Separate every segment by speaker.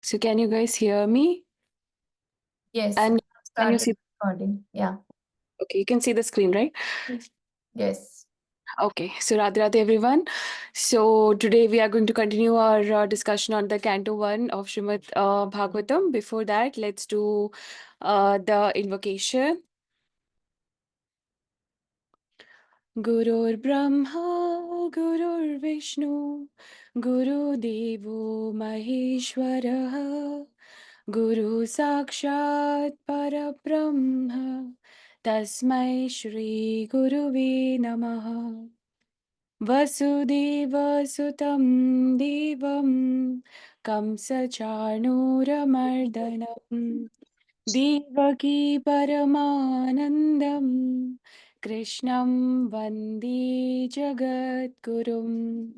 Speaker 1: So can you guys hear me?
Speaker 2: Yes,
Speaker 1: And can you
Speaker 2: started
Speaker 1: see?
Speaker 2: recording. Yeah.
Speaker 1: Okay, you can see the screen, right?
Speaker 2: Yes.
Speaker 1: Okay, so Radhe Radhe everyone. So today we are going to continue our discussion on the Canto 1 of Shrimad Bhagavatam. Before that, let's do the invocation. Gurur Brahma, Gurur Vishnu, Guru Devo Maheshwara, Guru Sakshat Parabrahma, Tasmai Shri Guruve Namaha. Vasudevasutam Devam Kamsachanuramardanam Devaki Paramanandam Krishnam Vande Jagadgurum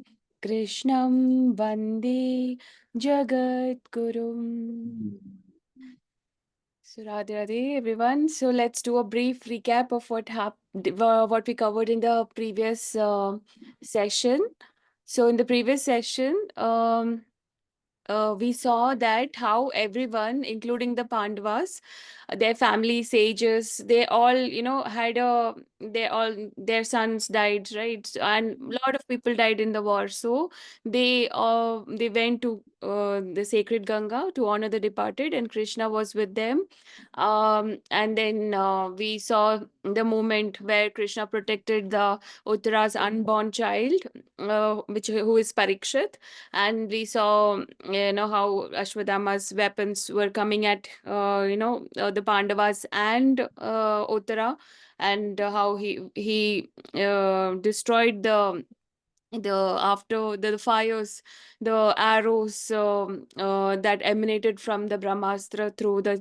Speaker 1: Krishnam Vande Jagadgurum. So Radhe Radhe everyone. So let's do a brief recap of what we covered in the previous session. So in the previous session, we saw that how everyone, including the Pandavas, their family sages, they all, their sons died, right? And a lot of people died in the war. So they went to the sacred Ganga to honor the departed, and Krishna was with them. And then we saw the moment where Krishna protected the Uttara's unborn child, which who is Parikshit, and we saw how Ashwadama's weapons were coming at the Pandavas and Uttara, and how he destroyed the after the fires, the arrows that emanated from the Brahmastra through the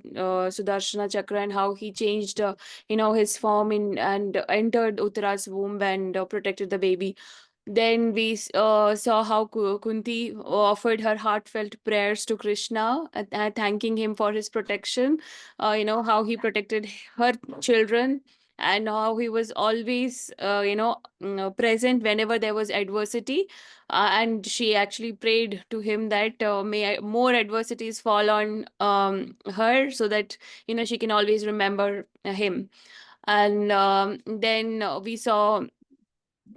Speaker 1: Sudarshana Chakra, and how he changed his form in and entered Uttara's womb and protected the baby. Then we saw how Kunti offered her heartfelt prayers to Krishna, thanking him for his protection. How he protected her children, and how he was always, present whenever there was adversity. And she actually prayed to him that more adversities fall on her, so that she can always remember him. And then we saw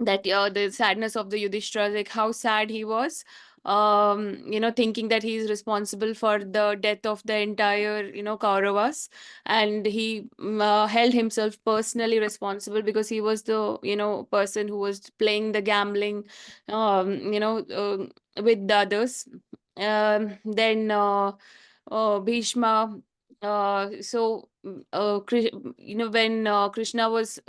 Speaker 1: that the sadness of the Yudhishthira, like how sad he was, thinking that he is responsible for the death of the entire Kauravas, and he held himself personally responsible because he was the person who was playing the gambling, with the others. Then Bhishma. When Krishna was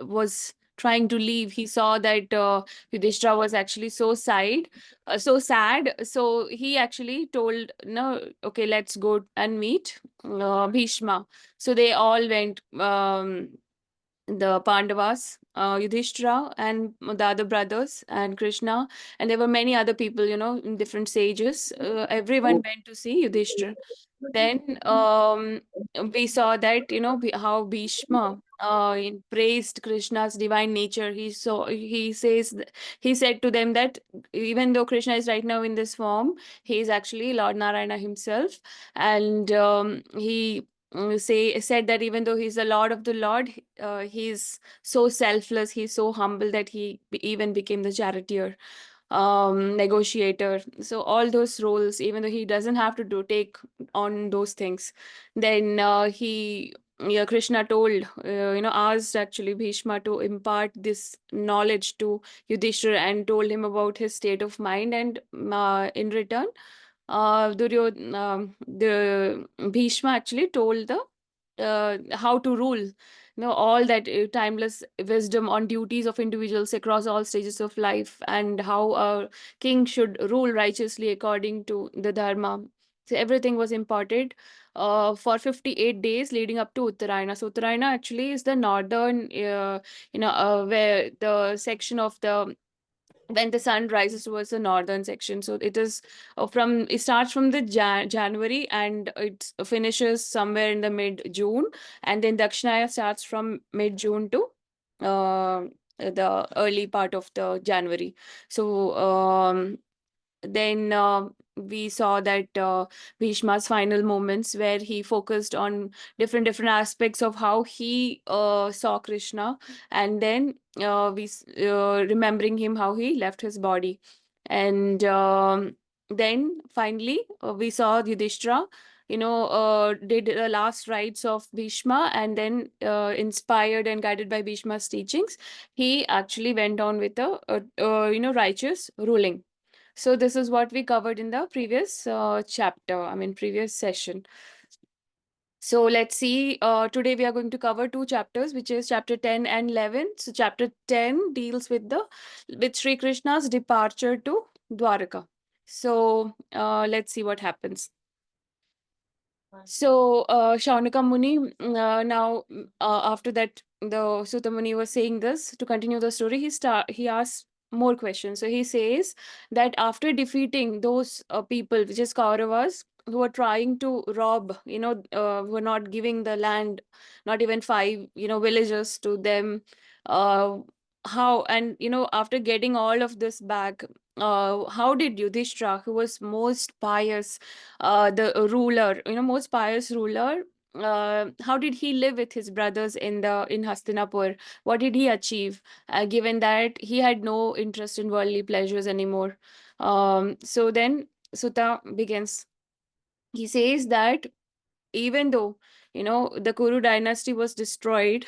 Speaker 1: was trying to leave, he saw that Yudhishthira was actually so sad. So he actually told, no, okay, let's go and meet Bhishma. So they all went, the Pandavas, Yudhishthira, and the other brothers, and Krishna, and there were many other people, in different sages. Everyone went to see Yudhishthira. Then we saw that how Bhishma praised Krishna's divine nature. He said to them that even though Krishna is right now in this form, he is actually Lord Narayana himself, and he said that even though he's the Lord of the Lord, he's so selfless, he's so humble that he even became the charioteer, negotiator. So all those roles, even though he doesn't have to take on those things, then Krishna told, asked actually Bhishma to impart this knowledge to Yudhishthira, and told him about his state of mind, and in return, the Bhishma actually told the how to rule, all that timeless wisdom on duties of individuals across all stages of life, and how a king should rule righteously according to the dharma. So everything was imparted for 58 days leading up to Uttarayana. So Uttarayana actually is the northern, where the section of the when the sun rises towards the northern section. So it starts from the January, and it finishes somewhere in the mid June, and then Dakshinaya starts from mid June to the early part of the January. So then we saw that Bhishma's final moments, where he focused on different aspects of how he saw Krishna, and then remembering him how he left his body, and then finally we saw Yudhishthira, did the last rites of Bhishma, and then inspired and guided by Bhishma's teachings, he actually went on with a righteous ruling. So this is what we covered in the previous chapter, I mean previous session. So let's see. Today we are going to cover two chapters, which is chapter 10 and 11. So chapter 10 deals with Sri Krishna's departure to Dwaraka. So let's see what happens. So Shaunaka Muni, after that, the Sutta Muni was saying this, to continue the story, he asks more questions. So he says that after defeating those people, which is Kauravas, who were trying to rob, who were not giving the land, not even five, villages to them. Uh, how, and after getting all of this back, how did Yudhishthira, who was most pious, the ruler, most pious ruler, how did he live with his brothers in Hastinapur? What did he achieve, given that he had no interest in worldly pleasures anymore? So then Sutta begins. He says that even though the Kuru dynasty was destroyed,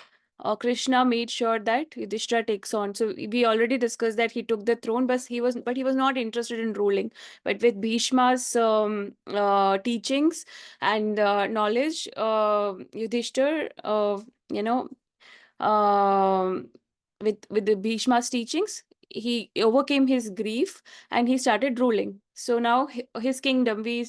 Speaker 1: Krishna made sure that Yudhishthira takes on. So we already discussed that he took the throne, but he was not interested in ruling. But with Bhishma's teachings and knowledge, Yudhishthira, you know um, with the Bhishma's teachings, he overcame his grief and he started ruling. So now his kingdom, we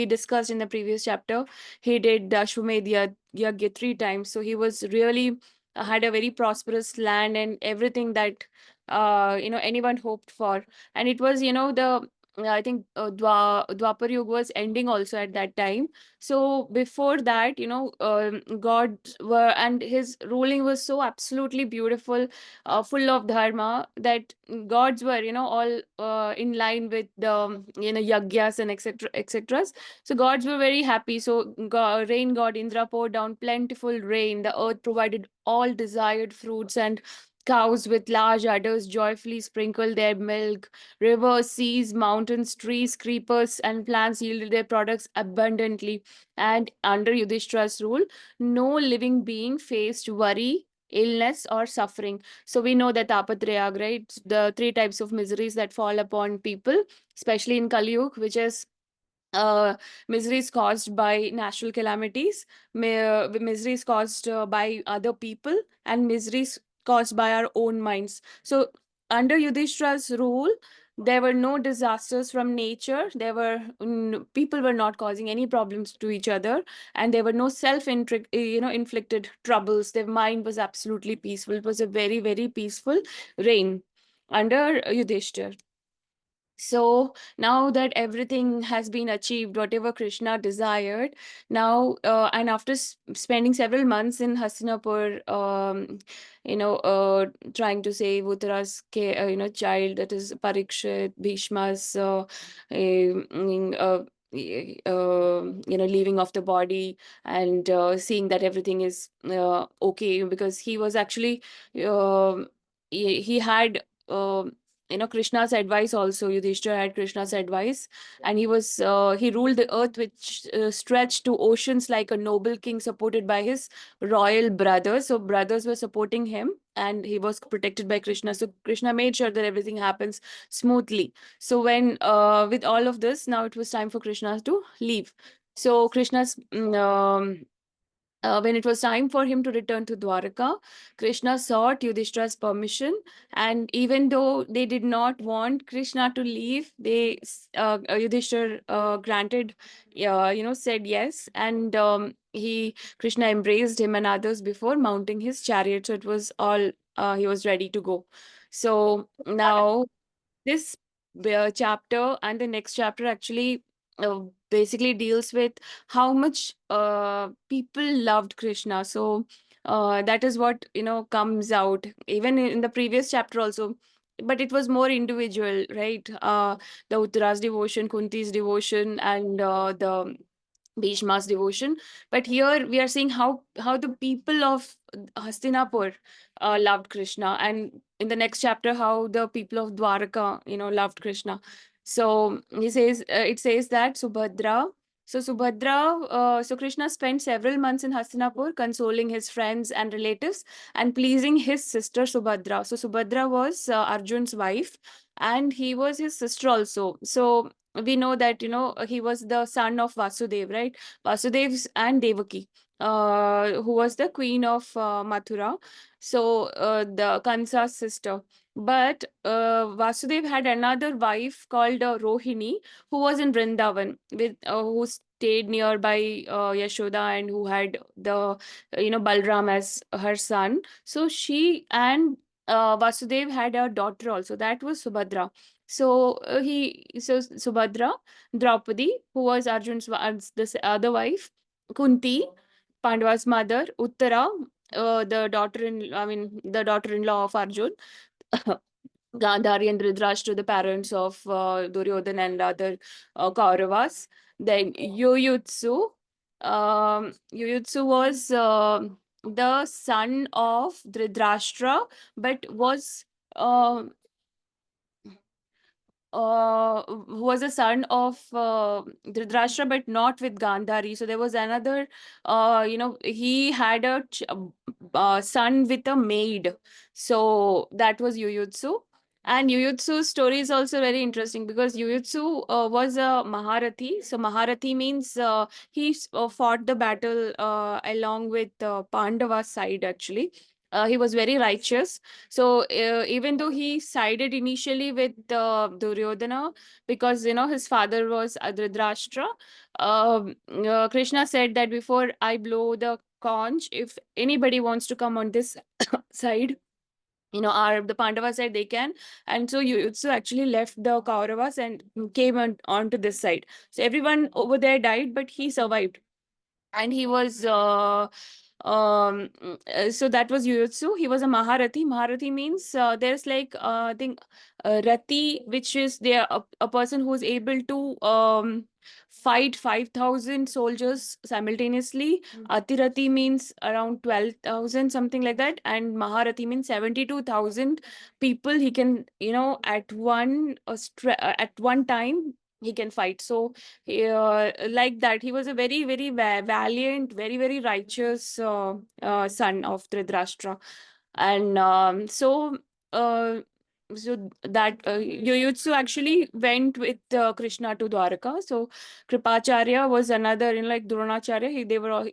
Speaker 1: discussed in the previous chapter, he did Ashwamedh Yagya 3 times. So he was really had a very prosperous land and everything that anyone hoped for. And it was the I think Dwapar Yuga was ending also at that time. So before that, gods were, and his ruling was so absolutely beautiful, full of dharma, that gods were, all in line with the, yagyas and etc. etc. So gods were very happy. So rain god Indra poured down plentiful rain. The earth provided all desired fruits, and cows with large udders joyfully sprinkled their milk. Rivers, seas, mountains, trees, creepers, and plants yielded their products abundantly. And under Yudhishthira's rule, no living being faced worry, illness, or suffering. So we know that Tapatrayag, right? The three types of miseries that fall upon people, especially in Kali Yuga, which is miseries caused by natural calamities, miseries caused by other people, and miseries caused by our own minds. So under Yudhishthira's rule, there were no disasters from nature. People were not causing any problems to each other, and there were no inflicted troubles. Their mind was absolutely peaceful. It was a very, very peaceful reign under Yudhishthira. So now that everything has been achieved, whatever Krishna desired, now and after spending several months in Hastinapur, trying to save Uttara's child, that is Parikshit, Bhishma's, leaving of the body, and seeing that everything is okay, because he was actually, he had. Krishna's advice also. Yudhishthira had Krishna's advice, and he ruled the earth, which stretched to oceans like a noble king, supported by his royal brothers. So brothers were supporting him, and he was protected by Krishna. So Krishna made sure that everything happens smoothly. So when with all of this, now it was time for Krishna to leave. So when it was time for him to return to Dwaraka, Krishna sought Yudhishthira's permission, and even though they did not want Krishna to leave, Yudhishthira granted, said yes, and Krishna embraced him and others before mounting his chariot. So it was all, he was ready to go. So now this chapter and the next chapter actually basically deals with how much people loved Krishna. So that is what comes out even in the previous chapter also. but it was more individual, right? The Uttara's devotion, Kunti's devotion, and the Bhishma's devotion. But here we are seeing how the people of Hastinapur loved Krishna, and in the next chapter, how the people of Dwaraka, loved Krishna. So it says that so Krishna spent several months in Hastinapur, consoling his friends and relatives and pleasing his sister Subhadra. So Subhadra was Arjun's wife, and he was his sister also. So we know that he was the son of Vasudev, right? Vasudev's and Devaki, who was the queen of Mathura. So the Kansa's sister. But Vasudev had another wife called Rohini, who was in Vrindavan, who stayed nearby Yashoda, and who had the Balram as her son. So she and Vasudev had a daughter also. That was Subhadra. So Subhadra, Draupadi, who was Arjun's this other wife, Kunti, Pandava's mother, Uttara, the daughter-in-law of Arjun, Gandhari and Dhritarashtra, the parents of Duryodhana and other Kauravas. Then Yuyutsu was the son of Dhritarashtra, but uh, who was a son of Dhritarashtra, but not with Gandhari. So there was another, he had a son with a maid. So that was Yuyutsu. And Yuyutsu's story is also very interesting because Yuyutsu was a Maharathi. So Maharathi means he fought the battle along with Pandava's side actually. He was very righteous. So even though he sided initially with Duryodhana because his father was Dhritarashtra, Krishna said that before I blow the conch, if anybody wants to come on this side, the Pandavas said they can. And so Yuyutsu actually left the Kauravas and came onto this side. So everyone over there died, but he survived. And he was so that was Yuyutsu. He was a Maharathi. Maharathi means there's like I think Rati, which is there a person who is able to fight 5,000 soldiers simultaneously. Atirati means around 12,000, something like that, and Maharathi means 72,000 people he can at one time he can fight. So like that, he was a very very valiant, very very righteous son of Dhritarashtra. And uh, that Yuyutsu actually went with Krishna to Dwaraka. So Kripacharya was another, like Dronacharya.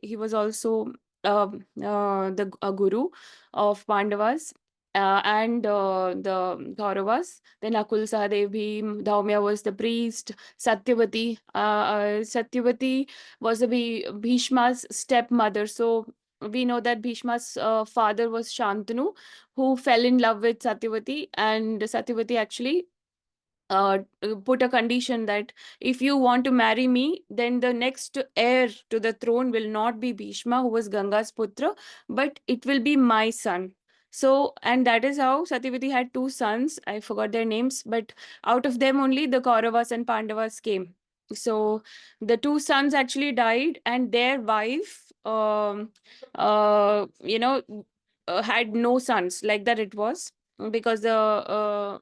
Speaker 1: He was also the guru of Pandavas. And the Kauravas. Then Nakul, Sahadev, Bhim, Dhaumya was the priest. Satyavati was Bhishma's stepmother. So we know that Bhishma's father was Shantanu, who fell in love with Satyavati, and Satyavati actually put a condition that if you want to marry me, then the next heir to the throne will not be Bhishma, who was Ganga's putra, but it will be my son. So, and that is how Satyavati had two sons. I forgot their names, but out of them only the Kauravas and Pandavas came. So the two sons actually died, and their wife, had no sons. Like that it was because for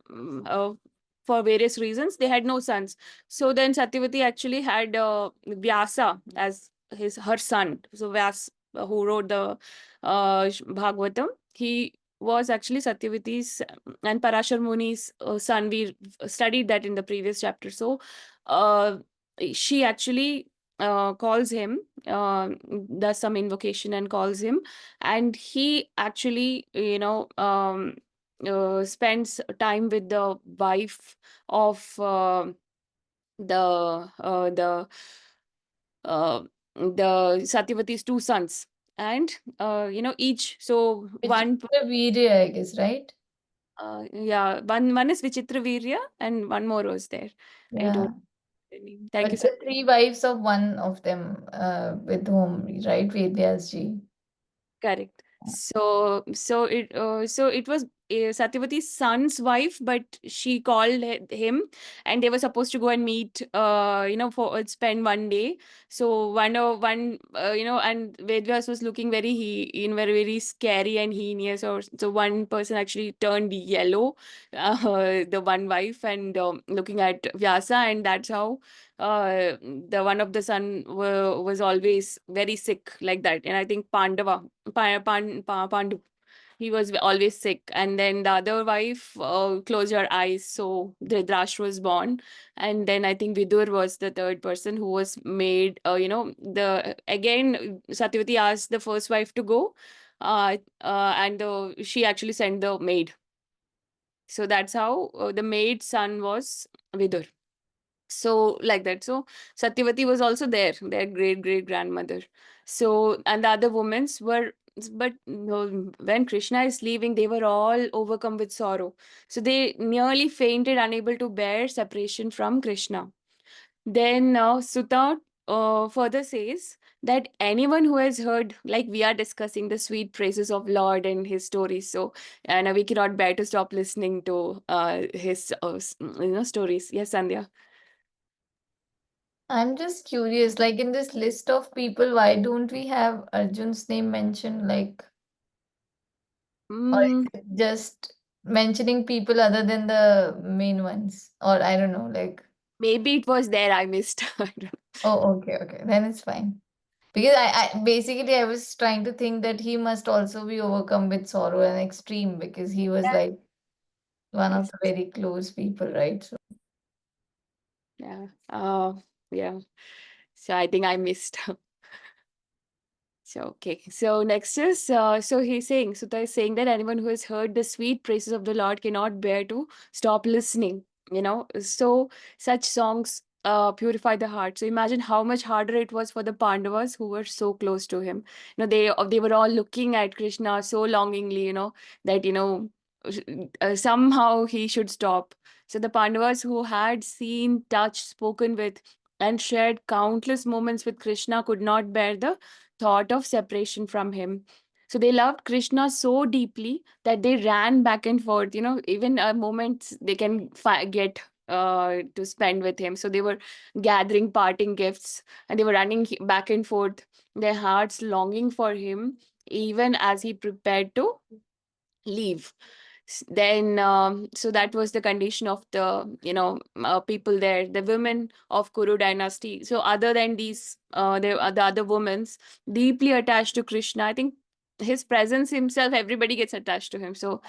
Speaker 1: various reasons they had no sons. So then Satyavati actually had Vyasa as her son. So Vyas, who wrote the Bhagavatam, he was actually Satyavati's and Parashar Muni's son. We studied that in the previous chapter. So uh, she actually calls him, does some invocation and calls him, and he actually spends time with the wife of the uh, the the Satyavati's two sons. And each, so one,
Speaker 2: Vichitra Veerya, I guess, right?
Speaker 1: yeah, one is Vichitra Virya and one more was there. I
Speaker 2: Yeah.
Speaker 1: don't know the name. Thank you
Speaker 2: But
Speaker 1: so
Speaker 2: the three wives of one of them, with whom, right, Vedyas ji.
Speaker 1: Correct. So it was Satyavati's son's wife, but she called him, and they were supposed to go and meet, for spend one day. So and Vedvyas was looking very very scary and heinous. Or so one person actually turned yellow, the one wife, and looking at Vyasa, and that's how the one of the son was always very sick like that. And I think Pandu, he was always sick. And then the other wife closed her eyes, so Dhritarashtra was born. And then I think Vidur was the third person who was made, the again Satyavati asked the first wife to go, and she actually sent the maid. So that's how the maid's son was Vidur. So like that. So Satyavati was also there, their great great grandmother. So, and the other women's were, but no, when Krishna is leaving, they were all overcome with sorrow. So they nearly fainted, unable to bear separation from Krishna. Then Sutta further says that anyone who has heard, like we are discussing the sweet praises of Lord and his stories, so and we cannot bear to stop listening to his stories. Yes, Sandhya.
Speaker 2: I'm just curious, like in this list of people, why don't we have Arjun's name mentioned? Like, or
Speaker 1: Mm,
Speaker 2: is it just mentioning people other than the main ones? Or I don't know, like,
Speaker 1: maybe it was there. I missed. I don't know.
Speaker 2: oh, okay, okay, then it's fine. Because I basically I was trying to think that he must also be overcome with sorrow and extreme because he was like one of
Speaker 1: Yes.
Speaker 2: the very close people, right? So
Speaker 1: Yeah. Yeah. So I think I missed. So okay. So next is so he's saying Sutta is saying that anyone who has heard the sweet praises of the Lord cannot bear to stop listening. So such songs purify the heart. So imagine how much harder it was for the Pandavas who were so close to him. They were all looking at Krishna so longingly. That somehow he should stop. So the Pandavas who had seen, touched, spoken with, and shared countless moments with Krishna could not bear the thought of separation from him. So they loved Krishna so deeply that they ran back and forth, even moments they can get to spend with him. So they were gathering parting gifts, and they were running back and forth, their hearts longing for him, even as he prepared to leave. Then so that was the condition of the people there, the women of Kuru dynasty. So other than these there are the other women deeply attached to Krishna. I think his presence himself, everybody gets attached to him. So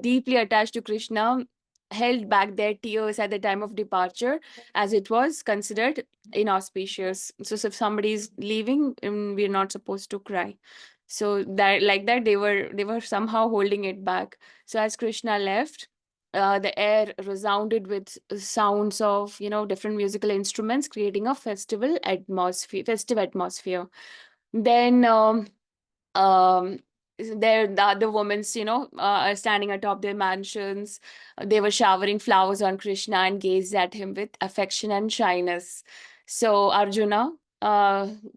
Speaker 1: deeply attached to Krishna held back their tears at the time of departure, as it was considered inauspicious. So if somebody is leaving, we're not supposed to cry. So that, like that, they were somehow holding it back. So as Krishna left, the air resounded with sounds of different musical instruments, creating a festive atmosphere. Then um there the other women's are standing atop their mansions. They were showering flowers on Krishna and gazed at him with affection and shyness. So Arjuna,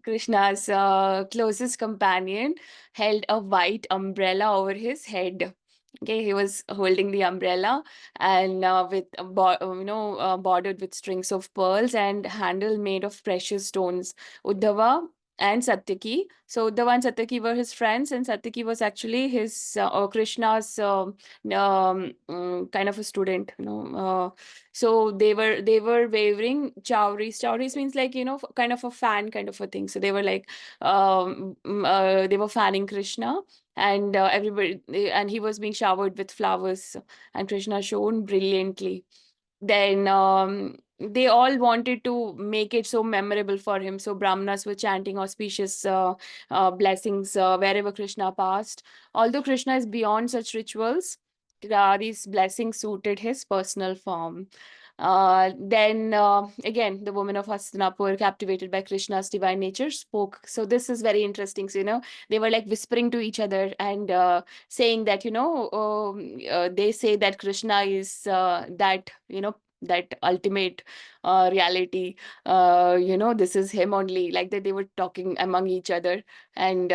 Speaker 1: Krishna's closest companion, held a white umbrella over his head. Okay, he was holding the umbrella, and with bordered with strings of pearls and handle made of precious stones. Uddhava and Satyaki. So Uddhava and Satyaki were his friends, and Satyaki was actually his or Krishna's kind of a student. So they were wavering chowries. Chowries means like kind of a fan kind of a thing. So they were like they were fanning Krishna, and and he was being showered with flowers, and Krishna shone brilliantly. Then they all wanted to make it so memorable for him. So Brahmanas were chanting auspicious blessings wherever Krishna passed. Although Krishna is beyond such rituals, these blessings suited his personal form. Then again, the women of Hastinapur, captivated by Krishna's divine nature, spoke. So this is very interesting. So they were like whispering to each other, and saying that they say that Krishna is that ultimate reality. This is him only, like that they were talking among each other. And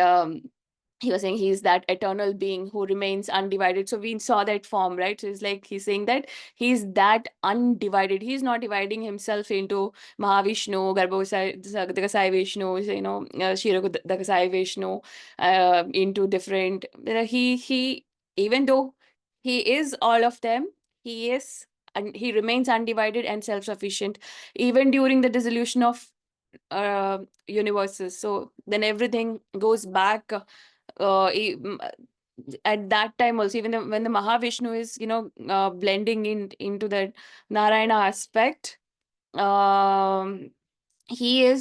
Speaker 1: he was saying he's that eternal being who remains undivided. So we saw that form, right? So it's like he's saying that he's that undivided. He's not dividing himself into Mahavishnu, Garbhogasai Vishnu, Kshirodagasai Vishnu, into different. He even though he is all of them, he is, and he remains undivided and self-sufficient even during the dissolution of universes. So then everything goes back, at that time also, even when the Mahavishnu is, blending into that Narayana aspect, um he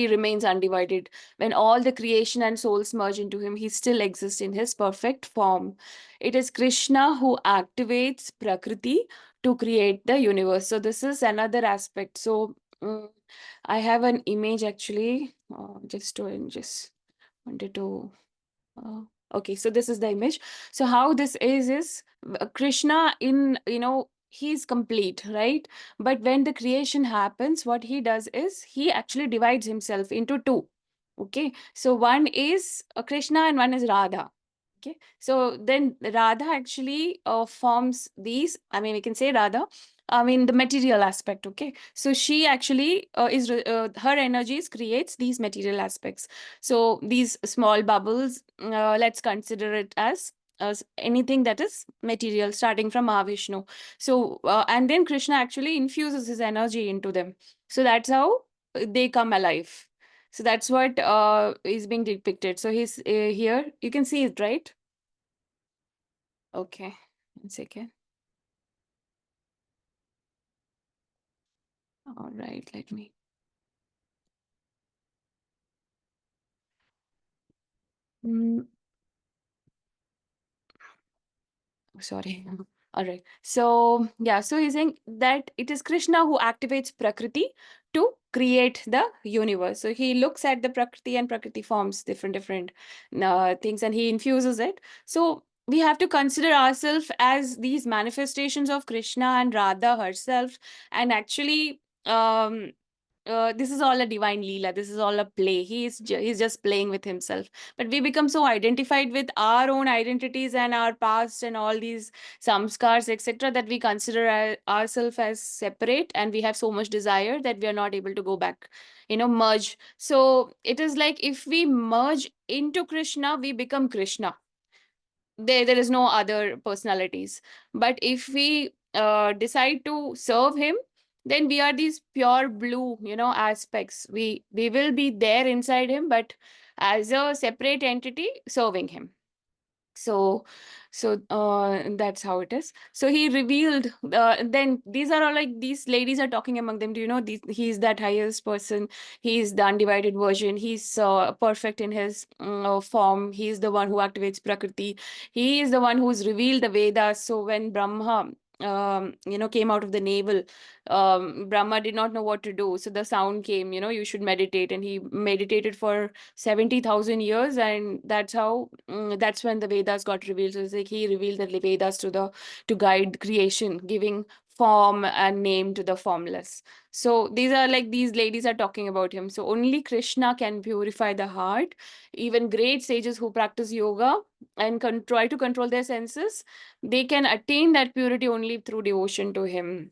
Speaker 1: remains undivided. When all the creation and souls merge into him, he still exists in his perfect form. It is Krishna who activates Prakriti to create the universe. So this is another aspect. So I have an image actually, just wanted to uh, okay, so this is the image. So how this is Krishna, in, he's complete, right? But when the creation happens, what he does is he actually divides himself into two. Okay, so one is Krishna and one is Radha. Okay, so then Radha actually forms these. I mean, we can say Radha. I mean, the material aspect. Okay, so she actually her energies creates these material aspects. So these small bubbles, let's consider it as anything that is material, starting from Mahavishnu. So and then Krishna actually infuses his energy into them. So that's how they come alive. So that's what is being depicted. So he's here. You can see it, right? Okay. 1 second. All right. Let me. Mm, sorry. All right. So, yeah. So he's saying that it is Krishna who activates Prakriti to create the universe. So he looks at the Prakriti, and Prakriti forms different things, and he infuses it. So we have to consider ourselves as these manifestations of Krishna and Radha herself, and actually, this is all a divine leela. This is all a play. He's just playing with himself. But we become so identified with our own identities and our past and all these samskars, etc., that we consider ourselves as separate, and we have so much desire that we are not able to go back, merge. So it is like if we merge into Krishna, we become Krishna. There is no other personalities. But if we decide to serve him, then we are these pure blue, aspects. We will be there inside him, but as a separate entity serving him. So that's how it is. So he revealed, then these are all like, these ladies are talking among them. Do you know, he's that highest person, he's the undivided version, he's perfect in his form, he's the one who activates Prakriti, he is the one who's revealed the Vedas. So when Brahma came out of the navel, Brahma did not know what to do. So the sound came, you should meditate, and he meditated for 70,000 years, and that's when the Vedas got revealed. So it's like he revealed the Vedas to guide creation, giving form and name to the formless. So these are like, these ladies are talking about him. So only Krishna can purify the heart. Even great sages who practice yoga and try to control their senses, they can attain that purity only through devotion to him.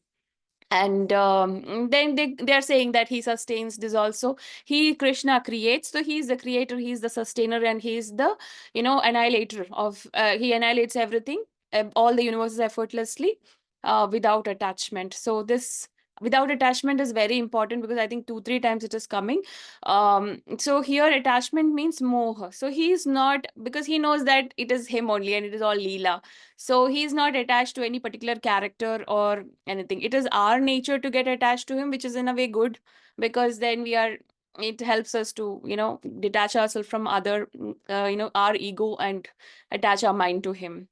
Speaker 1: And then they are saying that he sustains this also. He, Krishna, creates. So he's the creator, he's the sustainer, and he's the annihilator of he annihilates everything, all the universes effortlessly, without attachment. So this without attachment is very important, because I think 2 3 times it is coming. So here attachment means moha. So he's not, because he knows that it is him only and it is all leela. So he's not attached to any particular character or anything. It is our nature to get attached to him, which is in a way good, because then it helps us to, detach ourselves from other, our ego, and attach our mind to him.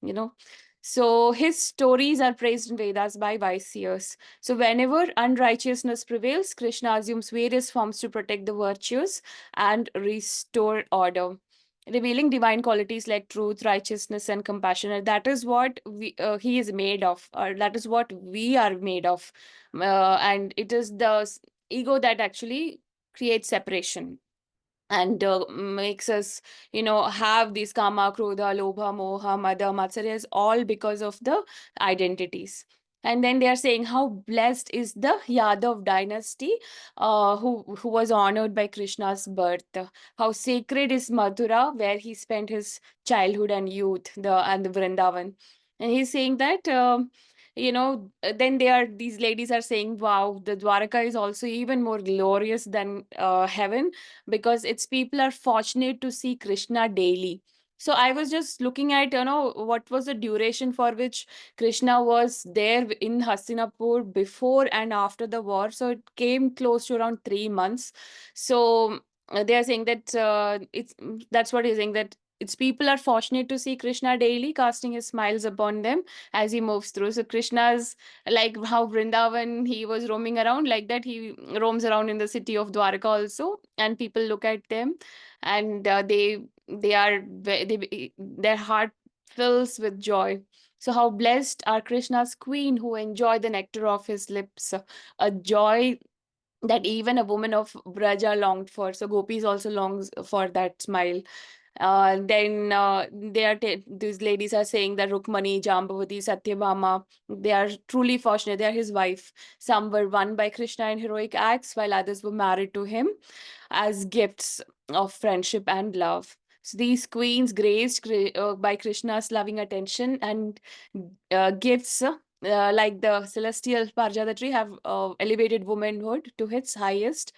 Speaker 1: So his stories are praised in Vedas by wise seers. So whenever unrighteousness prevails, Krishna assumes various forms to protect the virtues and restore order, revealing divine qualities like truth, righteousness, and compassion. And that is what he is made of, or that is what we are made of. And it is the ego that actually creates separation. and makes us, have these kama, krodha, lobha, moha, mada, matsarya, is all because of the identities. And then they are saying how blessed is the Yadav dynasty, who was honored by Krishna's birth. How sacred is Mathura, where he spent his childhood and youth, the Vrindavan. And he's saying that, then these ladies are saying, wow, the Dwaraka is also even more glorious than heaven, because its people are fortunate to see Krishna daily. So I was just looking at, what was the duration for which Krishna was there in Hastinapur before and after the war. So it came close to around 3 months. So they are saying that that's what he's saying, that its people are fortunate to see Krishna daily, casting his smiles upon them as he moves through. So Krishna's, like how Vrindavan, he was roaming around, like that he roams around in the city of Dwarka also, and people look at them, and they are their heart fills with joy. So how blessed are Krishna's queen who enjoy the nectar of his lips, a joy that even a woman of Braja longed for. So gopis also longs for that smile. Then these ladies are saying that Rukmani, Jambavati, Satyabhama, they are truly fortunate. They are his wife. Some were won by Krishna in heroic acts, while others were married to him as gifts of friendship and love. So these queens, graced by Krishna's loving attention and gifts, like the celestial Parjadatri, have elevated womanhood to its highest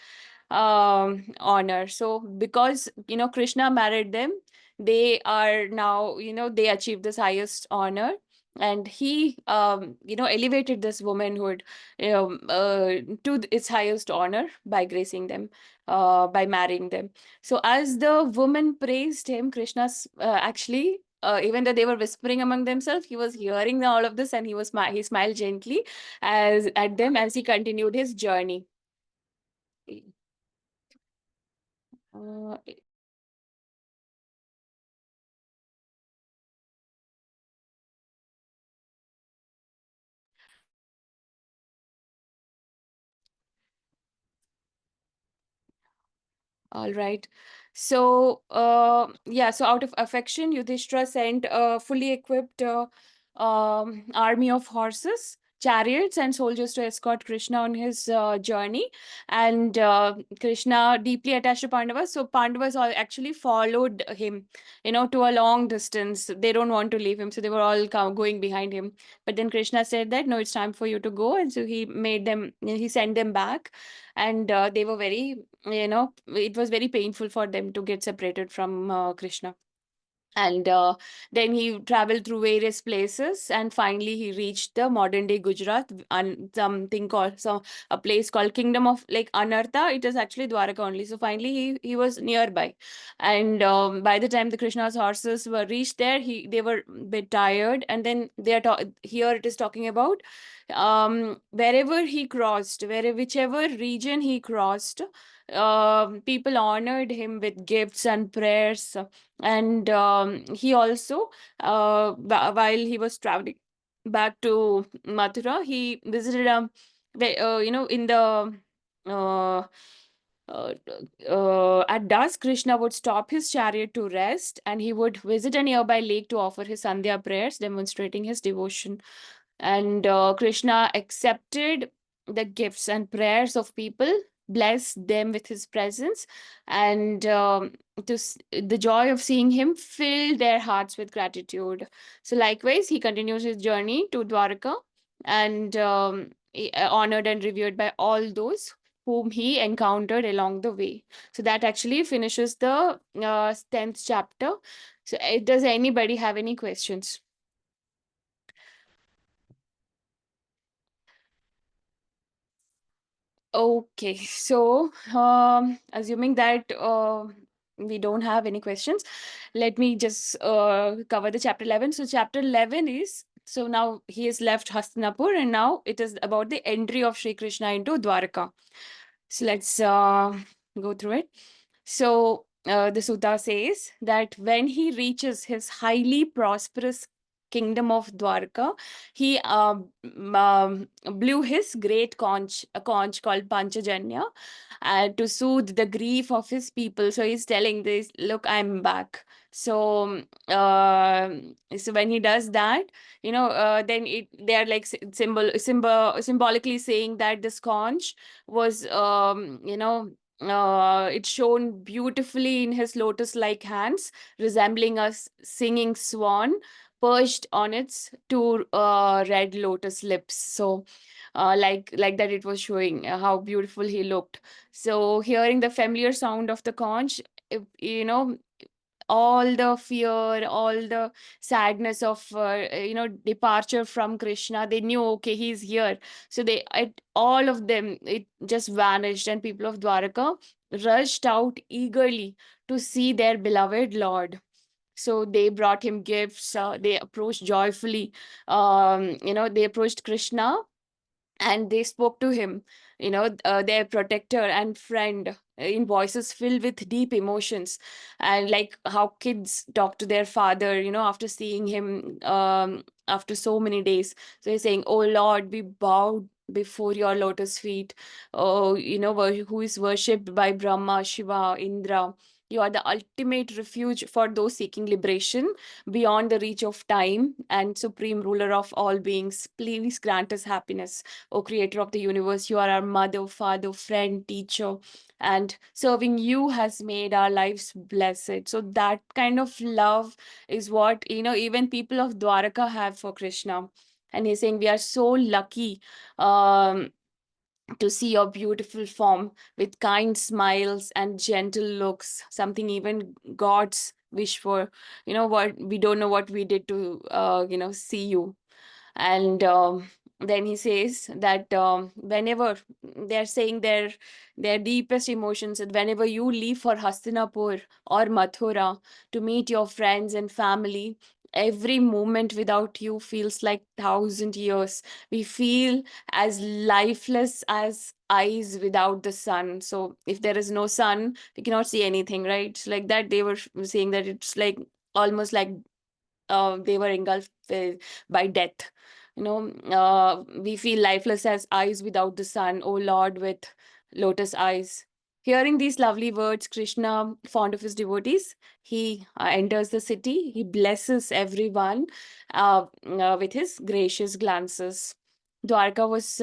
Speaker 1: honor. So because Krishna married them, they are now, they achieved this highest honor, and he elevated this womanhood to its highest honor by gracing them, by marrying them. So as the woman praised him, Krishna's actually, even though they were whispering among themselves, he was hearing all of this, and he smiled gently as at them as he continued his journey. Uh, All right. So, yeah, so out of affection, Yudhishthira sent a fully equipped army of horses, chariots, and soldiers to escort Krishna on his journey. And Krishna, deeply attached to Pandavas, so Pandavas all actually followed him, to a long distance. They don't want to leave him, so they were all going behind him. But then Krishna said that, no, it's time for you to go. And so he sent them back, and they were very, it was very painful for them to get separated from Krishna. And then he traveled through various places, and finally he reached the modern day Gujarat, and something called, a place called Kingdom of, like, Anartha. It is actually Dwaraka only. So finally he was nearby, and by the time the Krishna's horses were reached there, they were a bit tired. And then here it is talking about, wherever he crossed, whichever region he crossed, people honored him with gifts and prayers. And he also, while he was traveling back to Mathura, he visited, in the uh, uh, at dusk, Krishna would stop his chariot to rest, and he would visit a nearby lake to offer his Sandhya prayers, demonstrating his devotion. And Krishna accepted the gifts and prayers of people, blessed them with his presence, and the joy of seeing him filled their hearts with gratitude. So, likewise, he continues his journey to Dwarka, and honored and revered by all those whom he encountered along the way. So, that actually finishes the 10th chapter. So, does anybody have any questions? Okay, so assuming that we don't have any questions, let me just cover the chapter 11. So, chapter 11 is, so now he has left Hastinapur, and now it is about the entry of Sri Krishna into Dwarka. So, let's go through it. So, the Sutta says that when he reaches his highly prosperous kingdom of Dwarka, he blew his great conch, a conch called Panchajanya, to soothe the grief of his people. So he's telling this, look, I'm back. So, so when he does that, then they are like symbolically saying that this conch was, it shone beautifully in his lotus-like hands, resembling a singing swan perched on its two red lotus lips. So, like that, it was showing how beautiful he looked. So, hearing the familiar sound of the conch, all the fear, all the sadness of departure from Krishna, they knew, okay, he's here. So all of them, it just vanished, and people of Dwaraka rushed out eagerly to see their beloved Lord. So they brought him gifts. They approached joyfully. They approached Krishna, and they spoke to him, their protector and friend, in voices filled with deep emotions, and like how kids talk to their father, after seeing him, after so many days. So he's saying, oh Lord, we bow before your lotus feet. Oh, who is worshipped by Brahma, Shiva, Indra. You are the ultimate refuge for those seeking liberation beyond the reach of time, and supreme ruler of all beings, please grant us happiness. O creator of the universe, you are our mother, father, friend, teacher, and serving you has made our lives blessed. So that kind of love is what, even people of Dwaraka have for Krishna. And he's saying we are so lucky, um, to see your beautiful form with kind smiles and gentle looks, something even gods wish for. What, we don't know what we did to see you. And then he says that, whenever they're saying their deepest emotions, that whenever you leave for Hastinapur or Mathura to meet your friends and family, every moment without you feels like 1,000 years. We feel as lifeless as eyes without the sun. So if there is no sun, we cannot see anything, right? So like that, they were saying that it's like almost like they were engulfed by death. We feel lifeless as eyes without the sun, O Lord, with lotus eyes. Hearing these lovely words, Krishna, fond of his devotees, he enters the city. He blesses everyone with his gracious glances. Dwarka was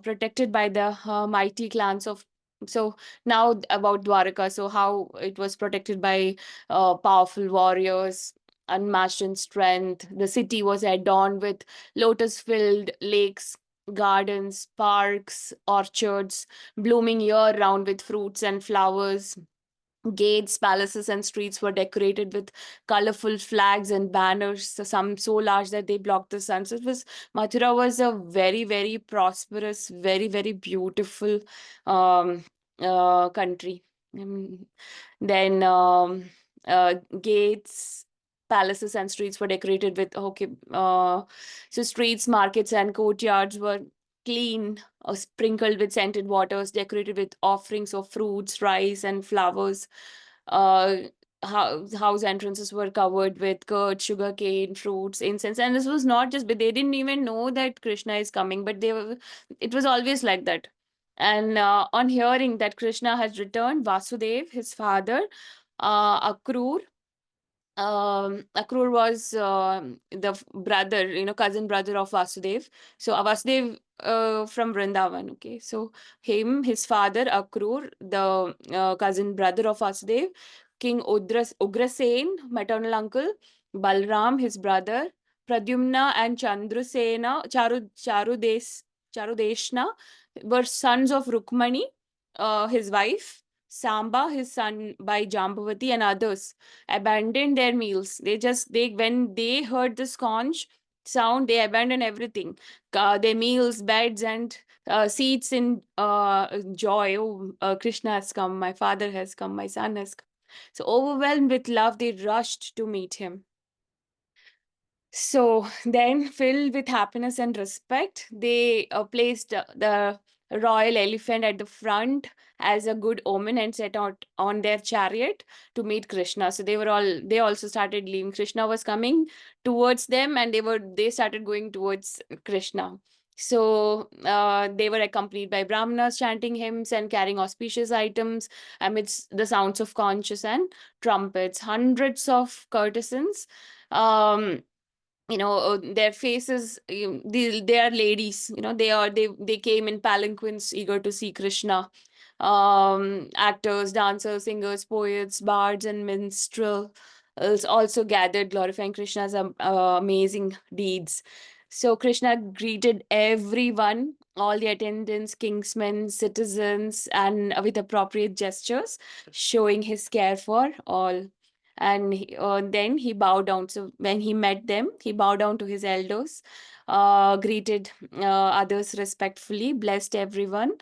Speaker 1: protected by the mighty clans of. So now about Dwarka. So how it was protected by powerful warriors, unmatched in strength. The city was adorned with lotus filled lakes, gardens, parks, orchards, blooming year round with fruits and flowers. Gates, palaces, and streets were decorated with colorful flags and banners, so some so large that they blocked the sun. So it was, Mathura was a very, very prosperous, very, very beautiful um, country. Um, then gates, palaces, and streets were decorated with, okay. So streets, markets, and courtyards were clean, sprinkled with scented waters, decorated with offerings of fruits, rice, and flowers. Uh, house entrances were covered with curd, sugar cane, fruits, incense, and this was not just. But they didn't even know that Krishna is coming, but they were. It was always like that. And on hearing that Krishna has returned, Vasudev, his father, Akrur, Akrur was the brother, cousin brother of Vasudev. So Vasudev from Vrindavan. Okay, so his father Akrur, the cousin brother of Vasudev, King Ugrasen, maternal uncle, Balram, his brother, Pradyumna and Chandrasena, Charudeshna were sons of Rukmani, his wife, Samba, his son by Jambavati, and others abandoned their meals. They when they heard this conch sound, they abandoned everything, their meals, beds, and seats in joy. Oh, Krishna has come, my father has come, my son has come. So overwhelmed with love, they rushed to meet him. So then, filled with happiness and respect, they placed the royal elephant at the front as a good omen and set out on their chariot to meet Krishna. So they also started leaving. Krishna was coming towards them, and they started going towards Krishna. So they were accompanied by brahmanas chanting hymns and carrying auspicious items amidst the sounds of conches and trumpets. Hundreds of courtesans, their faces, they are ladies, they came in palanquins eager to see Krishna. Actors, dancers, singers, poets, bards, and minstrels also gathered glorifying Krishna's amazing deeds. So Krishna greeted everyone, all the attendants, kingsmen, citizens, and with appropriate gestures, showing his care for all. And then he bowed down. So when he met them, he bowed down to his elders, greeted others respectfully, blessed everyone,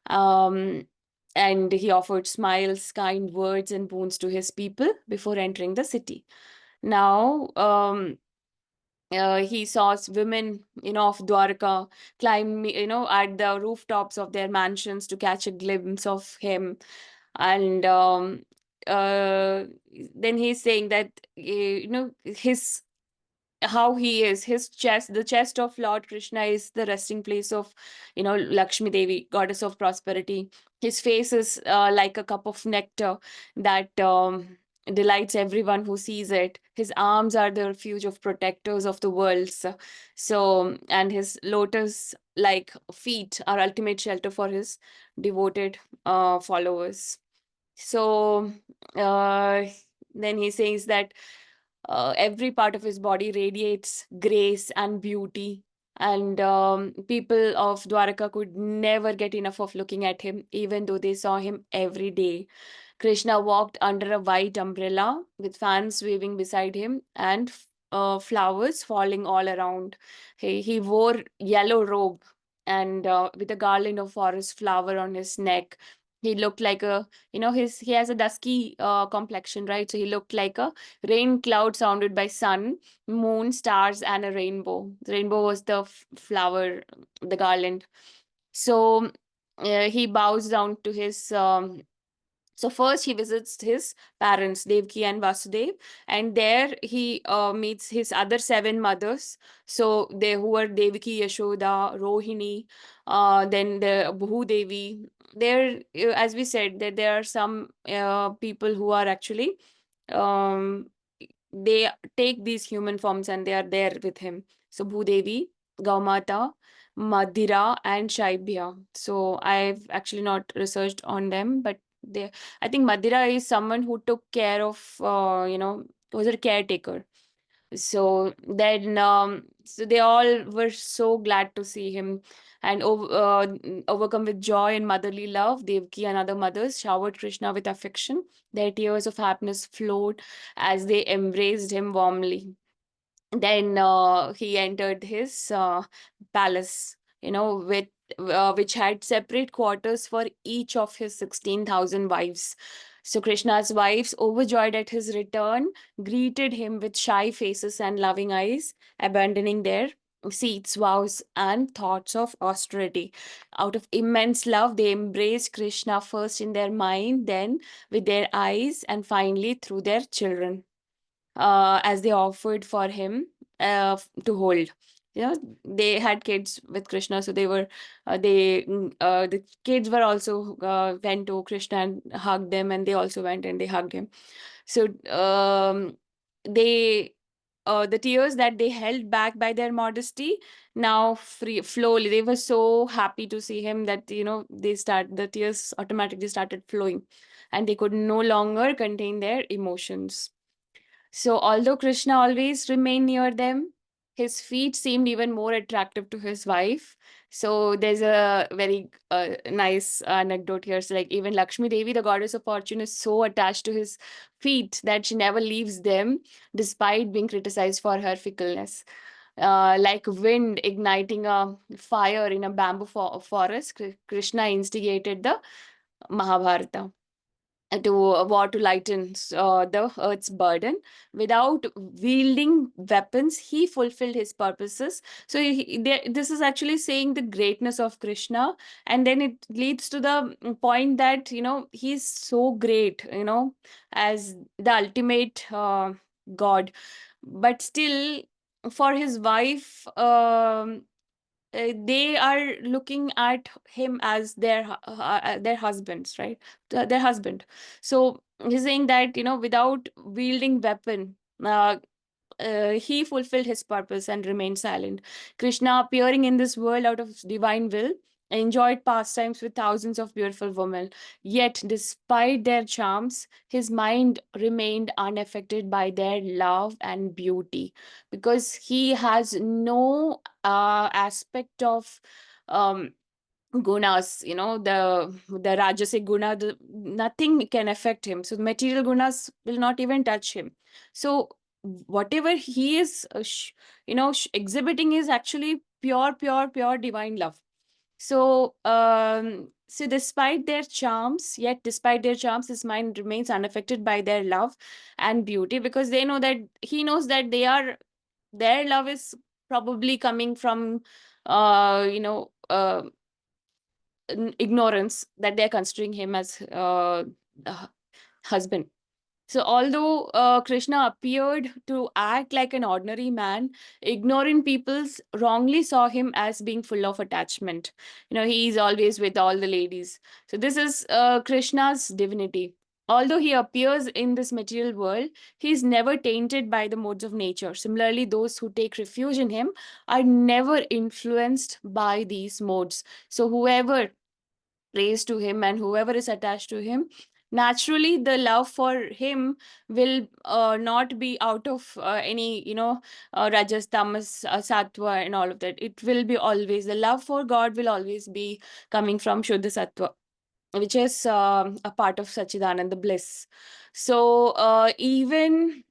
Speaker 1: um, and he offered smiles, kind words, and boons to his people before entering the city. Now, he saw women, of Dwarka climb, at the rooftops of their mansions to catch a glimpse of him. And uh, then he's saying that, his how he is, his chest, the chest of Lord Krishna is the resting place of, Lakshmi Devi, goddess of prosperity. His face is like a cup of nectar that delights everyone who sees it. His arms are the refuge of protectors of the world. So, and his lotus like feet are ultimate shelter for his devoted followers. So uh, then he says that every part of his body radiates grace and beauty. And people of Dwaraka could never get enough of looking at him, even though they saw him every day. Krishna walked under a white umbrella with fans waving beside him and flowers falling all around. He wore yellow robe and with a garland of forest flower on his neck. He looked like he has a dusky complexion, right? So he looked like a rain cloud surrounded by sun, moon, stars, and a rainbow. The rainbow was the flower, the garland. So he bows down to his so first he visits his parents, Devki and Vasudev, and there he meets his other seven mothers. So they who are Devaki, Yashoda, Rohini, then the Bhu Devi. There, as we said, that there are some people who are actually um, they take these human forms and they are there with him. So Bhudevi, Gaumata, Madhira, and Shaibhya. So I've actually not researched on them, but they, I think Madhira is someone who took care of, was a caretaker. So then, so they all were so glad to see him, and overcome with joy and motherly love, Devki and other mothers showered Krishna with affection. Their tears of happiness flowed as they embraced him warmly. Then he entered his palace, with which had separate quarters for each of his 16,000 wives. So Krishna's wives, overjoyed at his return, greeted him with shy faces and loving eyes, abandoning their seats, vows, and thoughts of austerity. Out of immense love, they embraced Krishna first in their mind, then with their eyes, and finally through their children, as they offered for him to hold. They had kids with Krishna, so the kids were also went to Krishna and hugged them, and they also went and they hugged him. So they the tears that they held back by their modesty now free flowly. They were so happy to see him that the tears automatically started flowing, and they could no longer contain their emotions. So, although Krishna always remained near them, his feet seemed even more attractive to his wife. So, there's a very nice anecdote here. So, like, even Lakshmi Devi, the goddess of fortune, is so attached to his feet that she never leaves them despite being criticized for her fickleness. Like wind igniting a fire in a bamboo forest, Krishna instigated the Mahabharata. to lighten the earth's burden. Without wielding weapons, he fulfilled his purposes. So this is actually saying the greatness of Krishna, and then it leads to the point that he's so great, as the ultimate god, but still for his wife, they are looking at him as their husbands, right? Their husband. So he's saying that without wielding weapon, he fulfilled his purpose and remained silent. Krishna, appearing in this world out of divine will, enjoyed pastimes with thousands of beautiful women. Yet, despite their charms, his mind remained unaffected by their love and beauty, because he has no aspect of um, gunas, the rajasic guna, nothing can affect him. So material gunas will not even touch him. So whatever he is exhibiting is actually pure divine love. So despite their charms, his mind remains unaffected by their love and beauty, because he knows that their love is probably coming from ignorance, that they're considering him as a husband. So, although Krishna appeared to act like an ordinary man, ignorant peoples wrongly saw him as being full of attachment. He is always with all the ladies. So, this is Krishna's divinity. Although he appears in this material world, he is never tainted by the modes of nature. Similarly, those who take refuge in him are never influenced by these modes. So, whoever prays to him and whoever is attached to him, naturally the love for him will not be out of any rajas, tamas, sattva and all of that. It will be always, the love for God will always be coming from shuddha sattva, which is a part of Sachidananda bliss. So even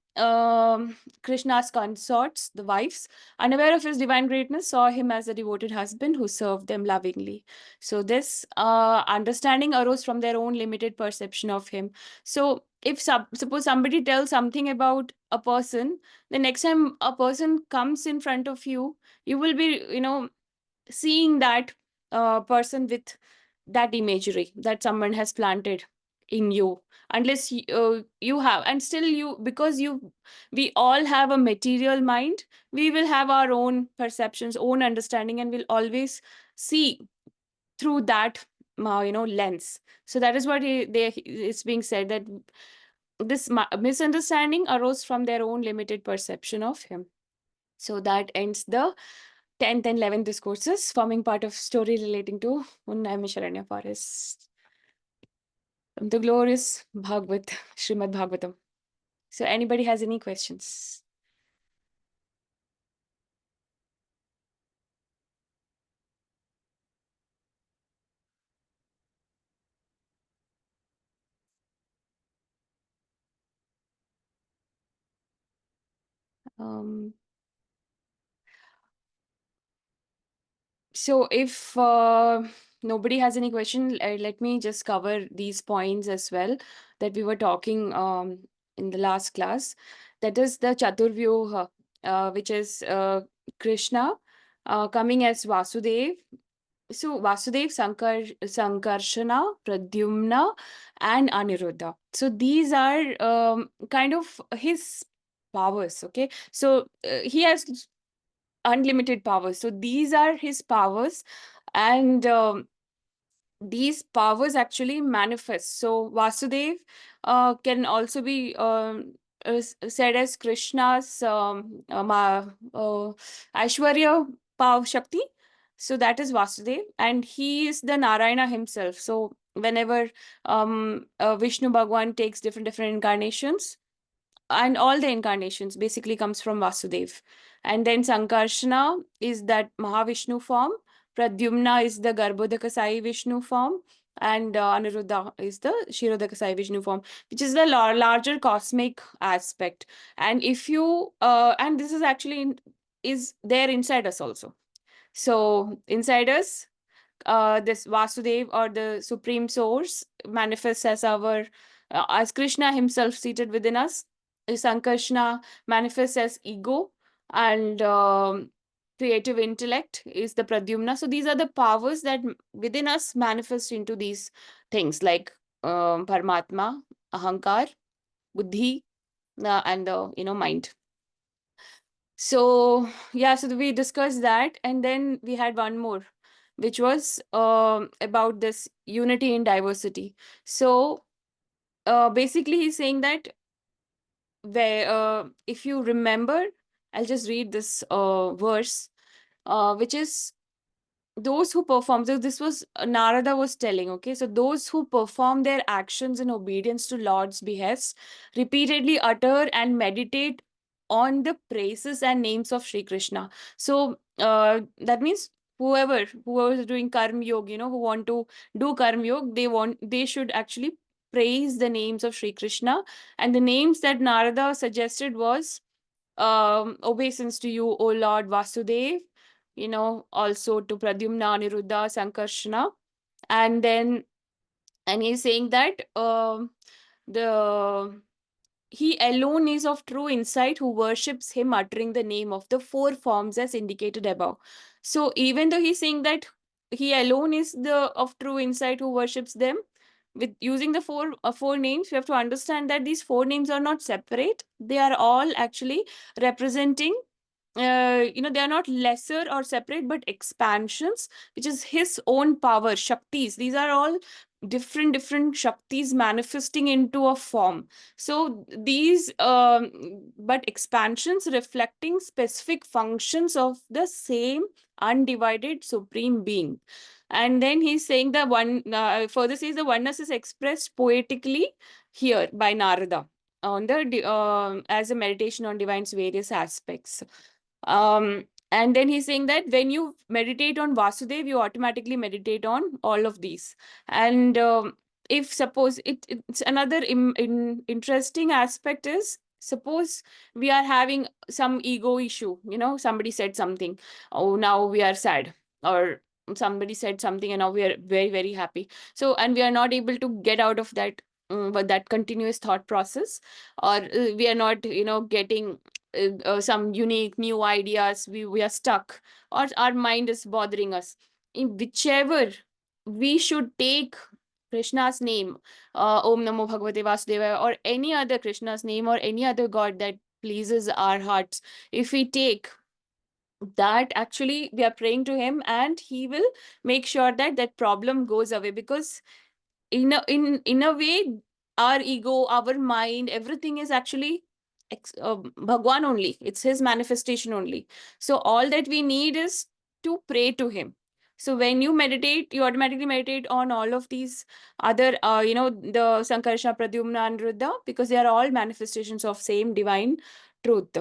Speaker 1: Krishna's consorts, the wives, unaware of his divine greatness, saw him as a devoted husband who served them lovingly. So this understanding arose from their own limited perception of him. So if suppose somebody tells something about a person, the next time a person comes in front of you, you will be seeing that person with that imagery that someone has planted in you, unless you have, and still you, because we all have a material mind, we will have our own perceptions, own understanding, and will always see through that lens. So that is what it's being said, that this misunderstanding arose from their own limited perception of him. So that ends the 10th and 11th discourses, forming part of story relating to Unnaimisharanya forest from the glorious Shrimad Bhagavatam. So anybody has any questions? Um, so if nobody has any question, let me just cover these points as well that we were talking in the last class. That is the Chaturvyuha, which is Krishna coming as Vasudev. So Vasudev, Sankarshana, Pradyumna, and Aniruddha. So these are kind of his powers. Okay, so he has unlimited powers. So these are his powers, and these powers actually manifest. So Vasudev can also be said as Krishna's Aishwarya Pav Shakti. So that is Vasudev, and he is the Narayana himself. So whenever Vishnu Bhagwan takes different incarnations, and all the incarnations basically comes from Vasudev. And then Sankarshana is that Mahavishnu form, Pradyumna is the Garbhodaka Sai Vishnu form, and Aniruddha is the Shirodaka Sai Vishnu form, which is the larger cosmic aspect. And if you and this is actually is there inside us also. So inside us, this Vasudev or the Supreme Source manifests as our as Krishna himself seated within us. Sankarshana manifests as ego, and creative intellect is the Pradyumna. So these are the powers that within us manifest into these things like Paramatma, Ahankar, Buddhi, and the mind. So yeah, so we discussed that, and then we had one more, which was about this unity in diversity. So basically, he's saying that where if you remember, I'll just read this verse, which is those who perform. So this was Narada was telling, okay, so those who perform their actions in obedience to Lord's behests repeatedly utter and meditate on the praises and names of Sri Krishna. So that means whoever is doing karma yoga, who want to do karma yoga, they should actually praise the names of Sri Krishna. And the names that Narada suggested was obeisance to you, O Lord Vasudev, also to Pradyumna, Aniruddha, Sankarshana. And then, and he's saying that the he alone is of true insight who worships him, uttering the name of the four forms as indicated above. So even though he's saying that he alone is the of true insight who worships them, with using the four names, we have to understand that these four names are not separate. They are all actually representing, they are not lesser or separate, but expansions, which is his own power, shaktis. These are all different shaktis manifesting into a form. So these, but expansions reflecting specific functions of the same undivided supreme being. And then he's saying the one, further says the oneness is expressed poetically here by Narada on the as a meditation on divine's various aspects. And then he's saying that when you meditate on Vasudev, you automatically meditate on all of these. And if suppose it's another interesting aspect is, suppose we are having some ego issue, somebody said something, oh, now we are sad, or somebody said something and now we are very very happy. So, and we are not able to get out of that, but that continuous thought process, or we are not getting some unique new ideas, we are stuck, or our mind is bothering us. In whichever, we should take Krishna's name, Om Namo Bhagavate Vasudevaya, or any other Krishna's name, or any other god that pleases our hearts. If we take that, actually we are praying to him, and he will make sure that that problem goes away. Because in a way, our ego, our mind, everything is actually Bhagwan only. It's his manifestation only. So all that we need is to pray to him. So when you meditate, you automatically meditate on all of these other, the Sankarsha, Pradyumna, and Ruddha, because they are all manifestations of same divine truth.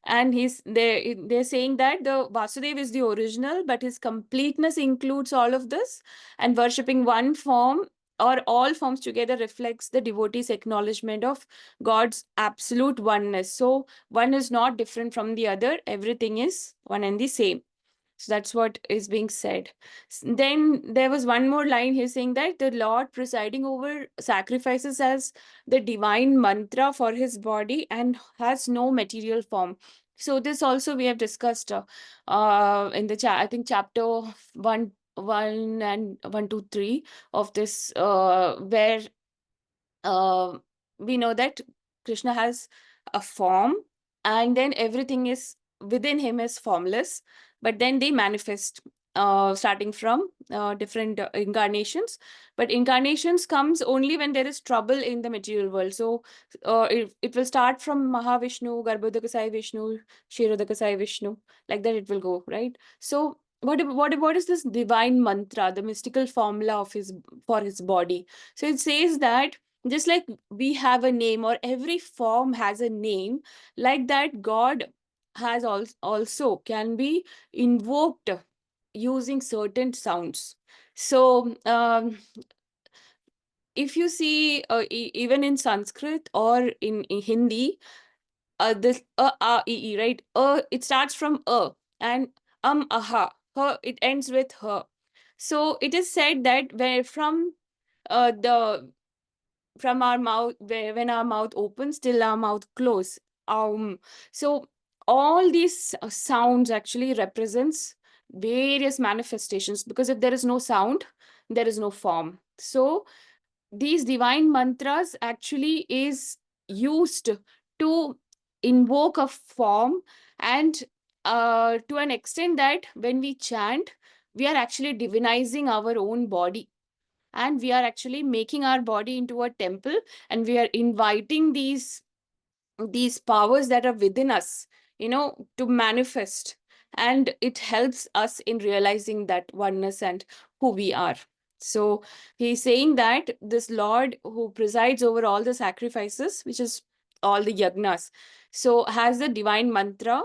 Speaker 1: And they're saying that the Vasudev is the original, but his completeness includes all of this, and worshipping one form or all forms together reflects the devotee's acknowledgement of God's absolute oneness. So one is not different from the other, everything is one and the same. So that's what is being said. Then there was one more line here saying that the Lord presiding over sacrifices as the divine mantra for his body and has no material form. So this also we have discussed in the I think chapter 1 and 1 2 3 of this, where uh, we know that Krishna has a form, and then everything is within him is formless, but then they manifest, starting from different incarnations. But incarnations comes only when there is trouble in the material world. So it will start from Mahavishnu, Garbhodakasai Vishnu, Kshirodakasai Vishnu, like that it will go, right? So what is this divine mantra, the mystical formula of his for his body? So it says that just like we have a name, or every form has a name, like that God has also can be invoked using certain sounds. So if you see, even in Sanskrit or in Hindi, this right, it starts from and aha, her, it ends with her. So it is said that where from the from our mouth, when our mouth opens till our mouth close. So all these sounds actually represents various manifestations, because if there is no sound, there is no form. So these divine mantras actually is used to invoke a form, and to an extent that when we chant, we are actually divinizing our own body, and we are actually making our body into a temple, and we are inviting these powers that are within us, to manifest. And it helps us in realizing that oneness and who we are. So he's saying that this Lord who presides over all the sacrifices, which is all the yagnas, so has the divine mantra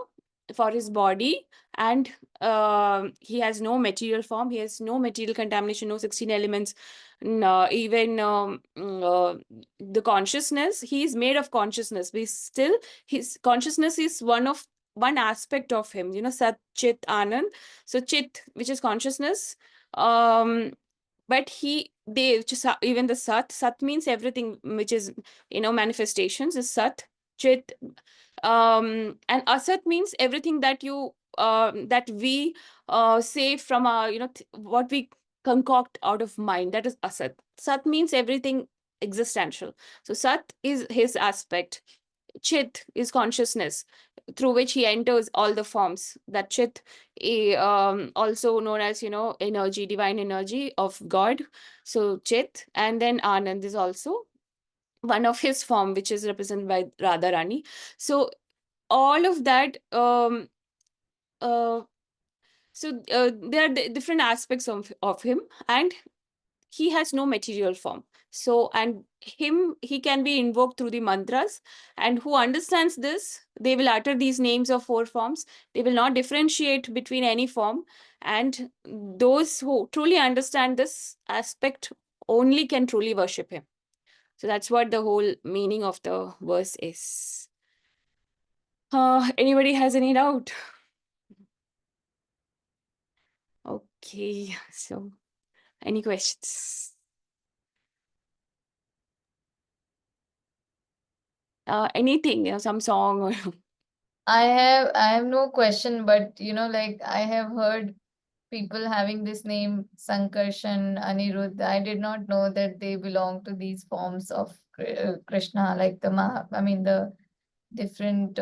Speaker 1: for his body. And he has no material form, he has no material contamination, no 16 elements, no, even the consciousness. He is made of consciousness. We still, his consciousness is one aspect of him, Sat, Chit, Anand. So Chit, which is consciousness, um but they just, even the Sat means everything which is, manifestations is Sat. Chit, and Asat means everything that that we say from our, what we concoct out of mind, that is Asat. Sat means everything existential. So Sat is his aspect. Chit is consciousness, through which he enters all the forms. That Chit, also known as, energy, divine energy of God. So Chit, and then Anand is also one of his form, which is represented by Radharani. So all of that, uh, there are different aspects of him, and he has no material form. So, and he can be invoked through the mantras, and who understands this, they will utter these names of four forms. They will not differentiate between any form, and those who truly understand this aspect only can truly worship him. So that's what the whole meaning of the verse is. Anybody has any doubt? Okay, so any questions? Anything, some song or
Speaker 2: I have no question, but like I have heard people having this name Sankarshan, Anirudh. I did not know that they belong to these forms of Krishna, like I mean the different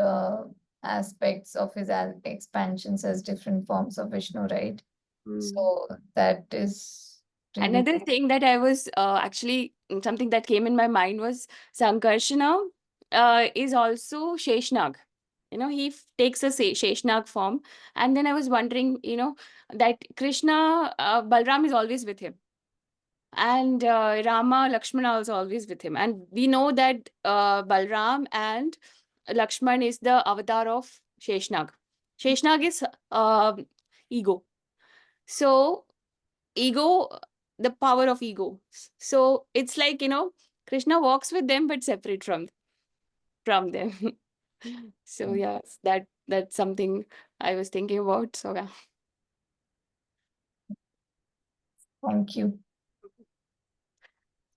Speaker 2: aspects of his expansions as different forms of Vishnu, right?
Speaker 1: Mm.
Speaker 2: So that is really
Speaker 1: Another thing that I was actually, something that came in my mind was Sankarshana is also Sheshnag. He takes a Sheshnag form. And then I was wondering, that Krishna, Balram is always with him. And Rama, Lakshmana also always with him. And we know that Balram and Lakshman is the avatar of Sheshnag. Sheshnag is ego. So ego, the power of ego. So it's like, Krishna walks with them but separate from them. So yes, that's something I was thinking about. So yeah.
Speaker 2: thank you.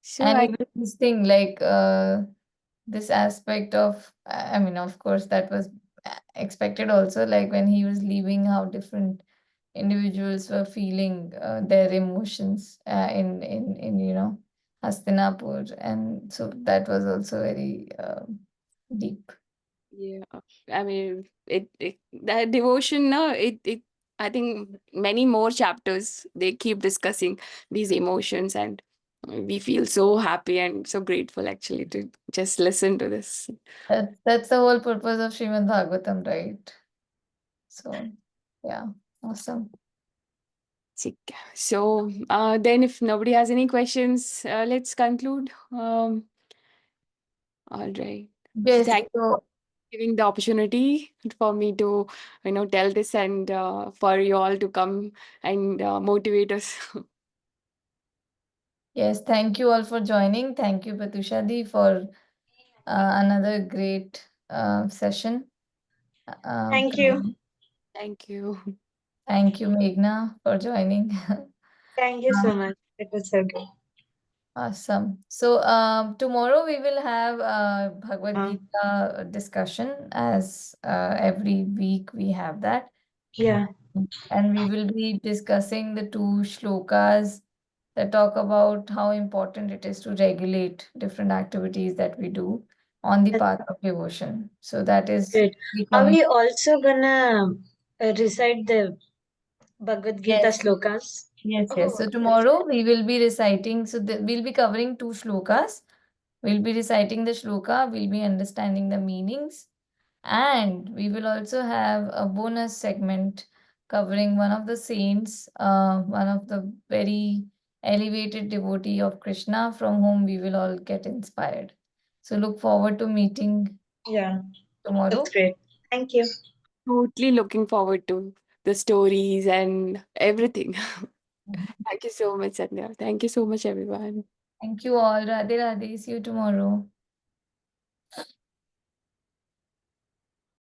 Speaker 1: So
Speaker 2: And
Speaker 1: I
Speaker 2: even this thing, like this aspect of, I mean, of course, that was expected also, like when he was leaving, how different individuals were feeling their emotions in Hastinapur, and so that was also very deep.
Speaker 1: Yeah, I mean, that devotion, no, I think many more chapters they keep discussing these emotions, and we feel so happy and so grateful actually to just listen to this.
Speaker 2: That's the whole purpose of Shrimad Bhagavatam, right? So yeah, awesome.
Speaker 1: Chick. So, then if nobody has any questions, let's conclude. All right. So
Speaker 2: Yes,
Speaker 1: thank you for
Speaker 2: so
Speaker 1: giving the opportunity for me to, tell this, and for you all to come and motivate us.
Speaker 2: yes, thank you all for joining. Thank you, Patusha Di, for another great session.
Speaker 3: Thank you.
Speaker 2: From
Speaker 1: Thank you.
Speaker 2: Thank you, Meghna, for joining.
Speaker 3: Thank you so much. It was so good.
Speaker 2: Awesome. So tomorrow we will have Bhagavad
Speaker 3: Uh,
Speaker 2: Gita discussion, as every week we have that.
Speaker 3: yeah,
Speaker 2: And we will be discussing the two shlokas that talk about how important it is to regulate different activities that we do on the
Speaker 3: that's
Speaker 2: path of devotion. So that is
Speaker 3: great. Are
Speaker 2: becoming.
Speaker 3: we also gonna recite the Bhagavad Gita
Speaker 2: Yes,
Speaker 3: slokas?
Speaker 2: yes, yes.
Speaker 3: Oh,
Speaker 2: So
Speaker 3: that's
Speaker 2: tomorrow we will be reciting, so we'll be covering two shlokas. We'll be reciting the shloka, we'll be understanding the meanings, and we will also have a bonus segment covering one of the saints, one of the very elevated devotee of Krishna from whom we will all get inspired. So look forward to meeting
Speaker 3: yeah, that's
Speaker 2: tomorrow.
Speaker 3: great. Thank you.
Speaker 1: Totally looking forward to the stories and everything.
Speaker 2: Mhm.
Speaker 1: Thank you so much, Sandhya. Thank you so much, everyone.
Speaker 2: Thank you all. Radhe Radhe. See you tomorrow.